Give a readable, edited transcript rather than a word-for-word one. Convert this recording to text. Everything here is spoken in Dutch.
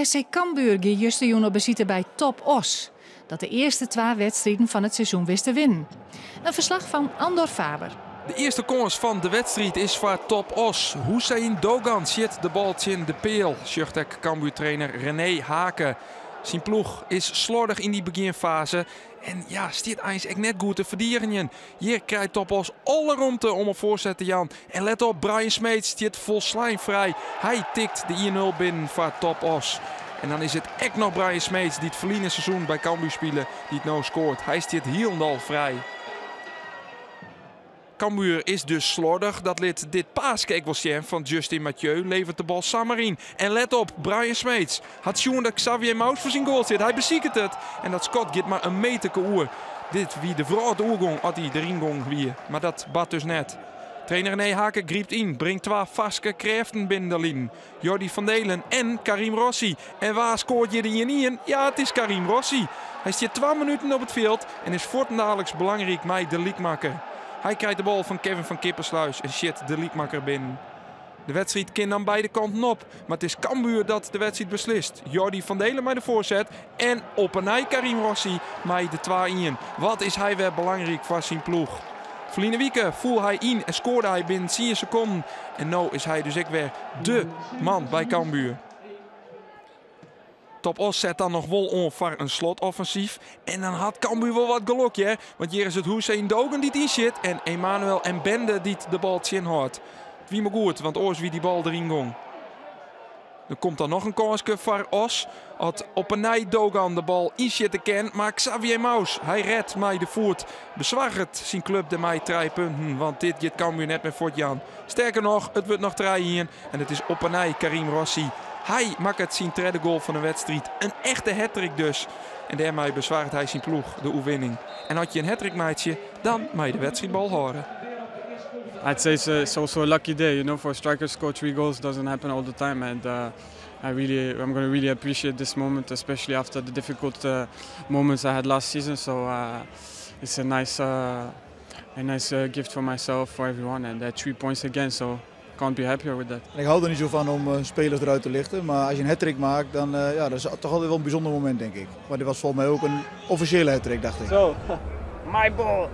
SC Cambuur gaat juist op bezoek bij Top Os, dat de eerste 2 wedstrijden van het seizoen wist te winnen. Een verslag van Andor Faber. De eerste kans van de wedstrijd is voor Top Os. Hussein Dogan zit de bal in de peel. Zegt Cambuur-trainer René Haken. Zijn ploeg is slordig in die beginfase. En ja, stiert eigenlijk net goed te verdedigen. Hier krijgt Top Os alle ruimte om een voorzet te Jan. En let op, Brian Smeets stiert vol vrij. Hij tikt de 1-0 binnen voor Top Os. En dan is het echt nog Brian Smeets die het verliezen seizoen bij Cambuur spelen, die het nou scoort. Hij stiert helemaal vrij. Cambuur is dus slordig. Dat liet dit paaskijkweltje van Justin Mathieu levert de bal Samarin. En let op, Brian Smeets had Sjoen dat Xavier Maus voor zijn goal zit. Hij beziekt het. En dat Scott gaat maar een meter oer. Dit wie de vrouw de oergong had hij erin gong weer. Maar dat bad dus net. Trainer René Haken griept in, brengt 2 vaske kreften binnen de lijn. Jordi van Delen en Karim Rossi. En waar scoort je de in? Ja, het is Karim Rossi. Hij staat 2 minuten op het veld en is voortdurend belangrijk met de liekmaker. Hij krijgt de bal van Kevin van Kippersluis en shit de liekmaker binnen. De wedstrijd kan dan beide kanten op, maar het is Cambuur dat de wedstrijd beslist. Jordi van Delen met de voorzet en op een nij Karim Rossi met de 2-1. Wat is hij weer belangrijk voor zijn ploeg. Verleden week voel hij in en scoorde hij binnen 10 seconden. En nu is hij dus ook weer dé man bij Cambuur. Top Os zet dan nog wel on voor een slotoffensief. En dan had Cambuur wel wat geluk, want hier is het Hussein Dogan die het in zit. En Emmanuel en Bende die de bal in houdt. Wie me goed, want oors wie die bal erin ging. Er komt dan nog een kansje voor Os. Had op een nij Dogan de bal in zitten ken. Maar Xavier Maus, hij redt mij de voet. Bezwaart zijn club de mij 3 punten. Want dit gaat Cambuur net met Jan. Sterker nog, het wordt nog 3 hier. En het is op een nij Karim Rossi. Hij maakt het zijn 3e goal van de wedstrijd. Een echte hattrick dus. En daarmee bezwaart hij zijn ploeg de oefening. En had je een hattrick maatje, dan mag je de wedstrijdbal horen. I'd say it's also a lucky day, you know, for strikers to score 3 goals doesn't happen all the time, and I'm going to really appreciate this moment, especially after the difficult moments I had last season. So it's a nice gift for myself, for everyone, and 3 points again. So can't be happier with that. Ik hou er niet zo van om spelers eruit te lichten, maar als je een hattrick maakt, dan ja, dat is toch altijd wel een bijzonder moment, denk ik. Maar dit was volgens mij ook een officiële hattrick, dacht ik. So, my ball.